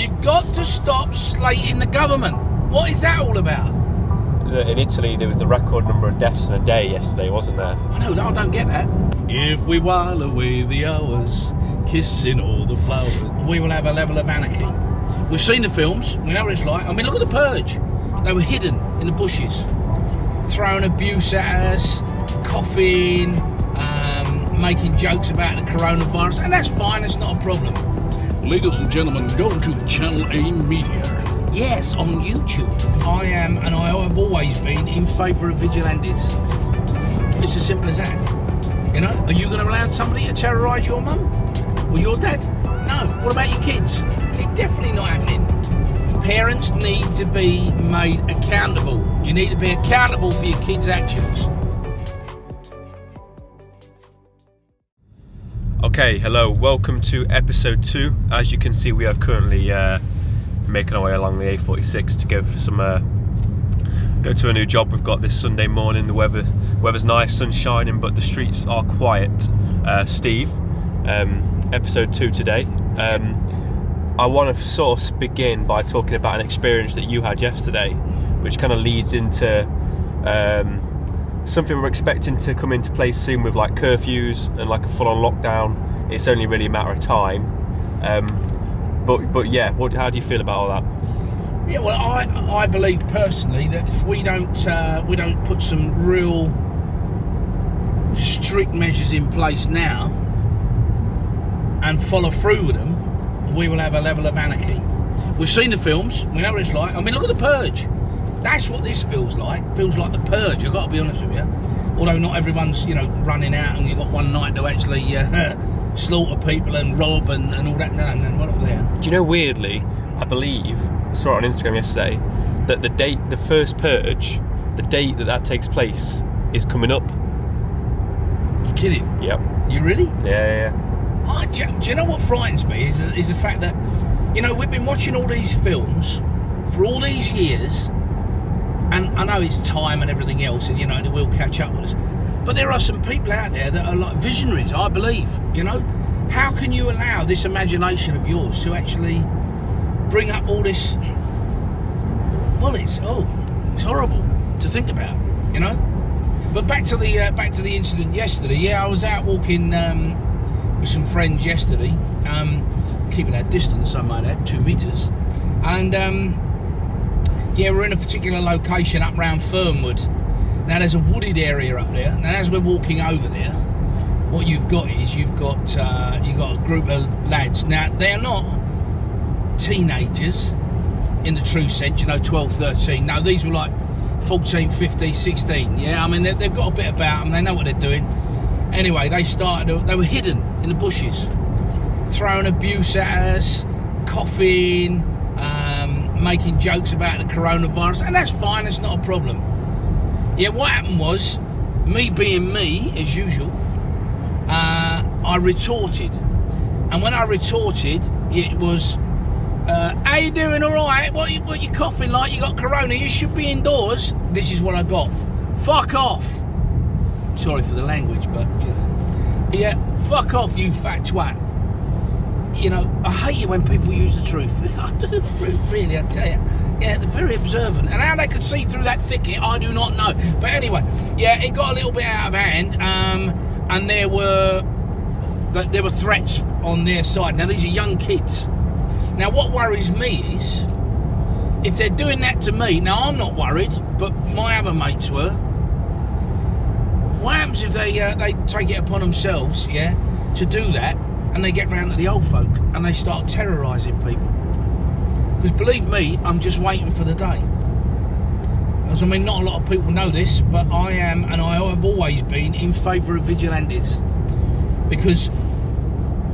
You've got to stop slating the government. What is that all about? In Italy, there was the record number of deaths in a day yesterday, wasn't there? I know, I don't get that. If we while away the hours, kissing all the flowers, we will have a level of anarchy. We've seen the films, we know what it's like. I mean, look at The Purge. They were hidden in the bushes, throwing abuse at us, coughing, making jokes about the coronavirus, and that's fine, it's not a problem. Ladies and gentlemen, go to Channel A Media. Yes, on YouTube. I am, and I have always been, in favour of vigilantes. It's as simple as that. You know, are you going to allow somebody to terrorise your mum or your dad? No. What about your kids? It's definitely not happening. Parents need to be made accountable. You need to be accountable for your kids' actions. Okay, hello, welcome to episode 2. As you can see, we are currently making our way along the A46 to go for some go to a new job we've got this Sunday morning. The weather's nice, sun's shining, but the streets are quiet. Steve, episode 2 today. I want to sort of begin by talking about an experience that you had yesterday, which kind of leads into something we're expecting to come into place soon with like curfews and like a full-on lockdown. It's only really a matter of time. But yeah, how do you feel about all that? Yeah, well, I believe personally that if we don't put some real strict measures in place now and follow through with them, we will have a level of anarchy. We've seen the films, we know what it's like. I mean, look at The Purge. That's what this feels like. It feels like The Purge, I've got to be honest with you. Although not everyone's, running out and you've got one night to actually slaughter people and rob and all that. No, what up there? Do you know, weirdly, I believe, I saw it on Instagram yesterday, that the first Purge, the date that takes place is coming up. You kidding? Yep. You really? Yeah. Do you know what frightens me is the fact that, we've been watching all these films for all these years, and I know it's time and everything else, and they will catch up with us. But there are some people out there that are like visionaries, I believe. How can you allow this imagination of yours to actually bring up all this? Well, it's horrible to think about, But back to the incident yesterday. Yeah, I was out walking with some friends yesterday, keeping our distance, I might add, 2 meters, and. Yeah, we're in a particular location up round Fernwood. Now there's a wooded area up there. Now as we're walking over there, what you've got a group of lads. Now they're not teenagers in the true sense, 12, 13. No, these were like 14, 15, 16. Yeah, I mean they've got a bit about them. They know what they're doing. Anyway, they were hidden in the bushes, throwing abuse at us, coughing, making jokes about the coronavirus, and that's fine, it's not a problem. Yeah, what happened was, me being me, as usual, I retorted. And when I retorted, it was, how you doing, all right? What you coughing like? You got corona, you should be indoors. This is what I got. Fuck off. Sorry for the language, but, yeah, fuck off, you fat twat. I hate it when people use the truth. I do, really, I tell you. Yeah, they're very observant. And how they could see through that thicket, I do not know. But anyway, yeah, it got a little bit out of hand. And there were threats on their side. Now, these are young kids. Now, what worries me is, if they're doing that to me, now I'm not worried, but my other mates were. What happens if they take it upon themselves, to do that? And they get round to the old folk and they start terrorising people. Because believe me, I'm just waiting for the day. As not a lot of people know this, but I am, and I have always been, in favour of vigilantes. Because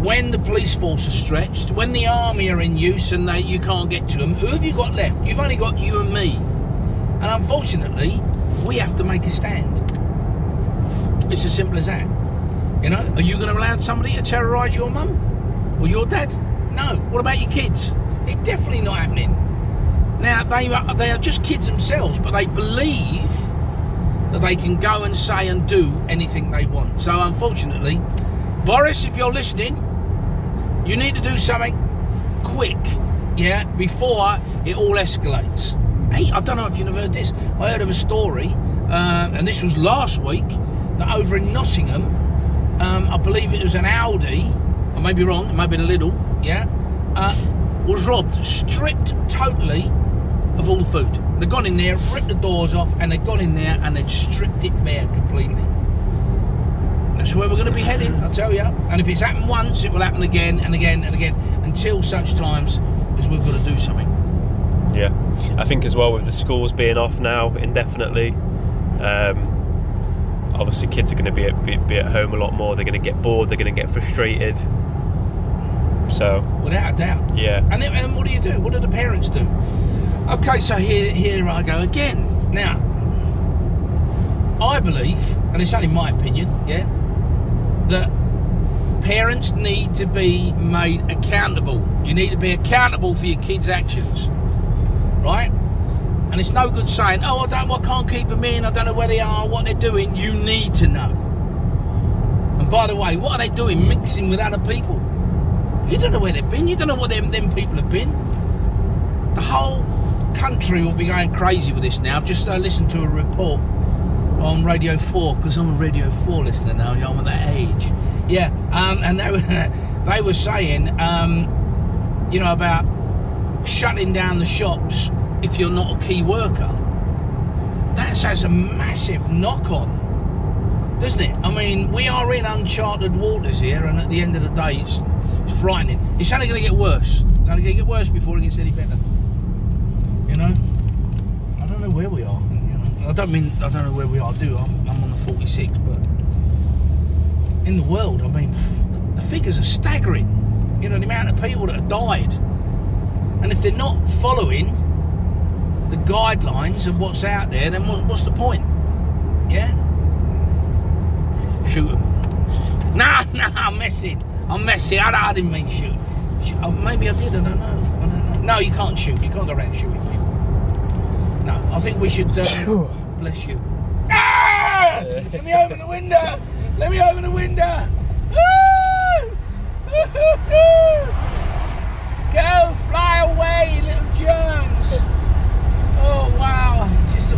when the police force are stretched, when the army are in use and you can't get to them, who have you got left? You've only got you and me. And unfortunately, we have to make a stand. It's as simple as that. Are you going to allow somebody to terrorise your mum or your dad? No. What about your kids? It's definitely not happening. Now, they are just kids themselves, but they believe that they can go and say and do anything they want. So, unfortunately, Boris, if you're listening, you need to do something quick. yeah, before it all escalates. Hey, I don't know if you've heard this. I heard of a story, and this was last week, that over in Nottingham, I believe it was an Audi, I may be wrong, it may have been a Lidl, yeah, was robbed, stripped totally of all the food. They'd gone in there, ripped the doors off, and they'd gone in there and they'd stripped it bare completely. That's where we're going to be heading, I tell you. And if it's happened once, it will happen again and again and again, until such times as we've got to do something. Yeah, I think as well with the schools being off now indefinitely, obviously kids are going to be at home a lot more. They're going to get bored. They're going to get frustrated. So without a doubt. Yeah. And what do you do? What do the parents do? Okay, so here I go again. Now, I believe, and it's only my opinion, yeah, that parents need to be made accountable. You need to be accountable for your kids' actions, right? And it's no good saying, oh, I can't keep them in, I don't know where they are, what they're doing. You need to know. And by the way, what are they doing? Mixing with other people. You don't know where they've been. You don't know what them people have been. The whole country will be going crazy with this now. I've just listened to a report on Radio 4, because I'm a Radio 4 listener now. I'm at that age. Yeah, and they were saying, you know, about shutting down the shops if you're not a key worker. That has a massive knock-on, doesn't it? I mean, we are in uncharted waters here, and at the end of the day, it's frightening. It's only going to get worse. It's only going to get worse before it gets any better. You know? I don't know where we are. You know? I don't know where we are, do I? I'm on the 46, but in the world, I mean, the figures are staggering. You know, the amount of people that have died. And if they're not following the guidelines of what's out there, then what's the point? Yeah? Shoot them. Nah, I'm messing. I didn't mean shoot. Maybe I did, I don't know. No, you can't shoot. You can't go around shooting people. No, I think we should... bless you. Ah! Let me open the window. Go, fly away, little germs. Oh, wow. Just a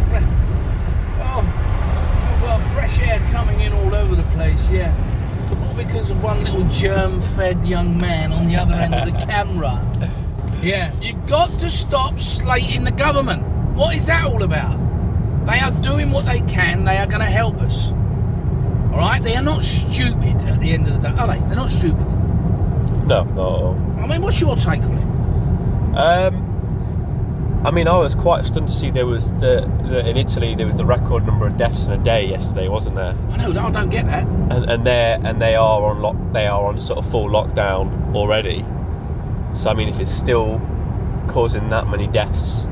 I've got fresh air coming in all over the place, yeah. All because of one little germ-fed young man on the other end of the camera. Yeah, you've got to stop slating the government. What is that all about? They are doing what they can. They are going to help us. All right? They are not stupid at the end of the day, are they? They're not stupid. No, not at all. I mean, what's your take on it? I mean, I was quite stunned to see there was in Italy there was the record number of deaths in a day yesterday, wasn't there? I know, I don't get that. And they are on sort of full lockdown already. So I mean, if it's still causing that many deaths.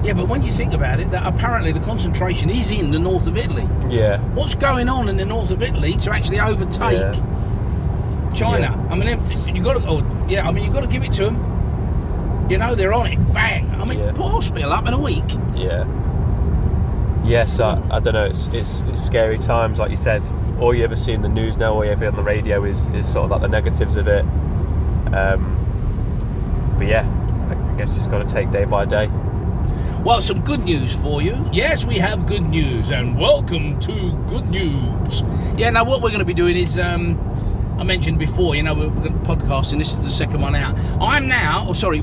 Yeah, but when you think about it, that apparently the concentration is in the north of Italy. Yeah. What's going on in the north of Italy to actually overtake China? Yeah. I mean, you got to give it to them. You know, they're on it. Bang. I mean, put a hospital up in a week. Yeah. Yes, I don't know. It's scary times, like you said. All you ever see in the news now, all you ever hear on the radio is sort of like the negatives of it. But yeah, I guess just got to take day by day. Well, some good news for you. Yes, we have good news, and welcome to Good News. Yeah, now what we're going to be doing is, I mentioned before, you know, we're going to podcasting. This is the second one out.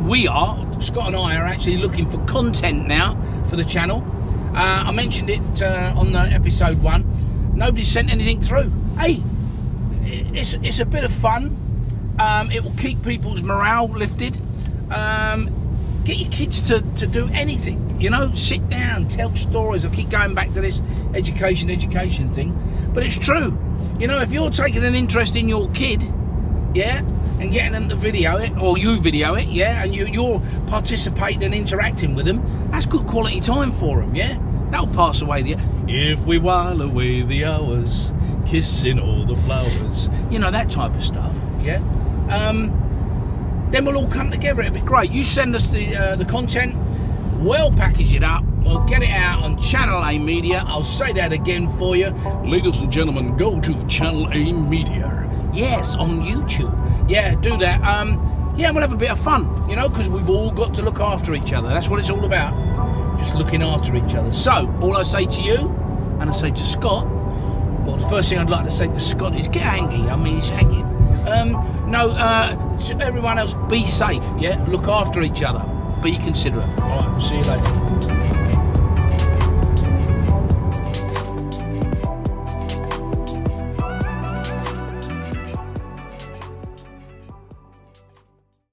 We are, Scott and I are actually looking for content now for the channel. I mentioned it on the episode 1. Nobody sent anything through. Hey, it's a bit of fun. It will keep people's morale lifted. Get your kids to do anything, you know, sit down, tell stories. I keep going back to this education thing, but it's true. You know, if you're taking an interest in your kid, yeah, and getting them to video it, or you video it, yeah, and you're participating and interacting with them, that's good quality time for them, yeah? That'll pass away if we while away the hours, kissing all the flowers, you know, that type of stuff, yeah? Then we'll all come together. It'll be great. You send us the content, we'll package it up, we'll get it out on Channel A Media. I'll say that again for you. Ladies and gentlemen, go to Channel A Media. Yes, on YouTube. Yeah, do that. yeah, we'll have a bit of fun, you know, because we've all got to look after each other. That's what it's all about, just looking after each other. So, all I say to you, and I say to Scott, well, the first thing I'd like to say to Scott is get hangy. I mean, he's hanging. To everyone else, be safe, yeah? Look after each other. Be considerate. All right, we'll see you later.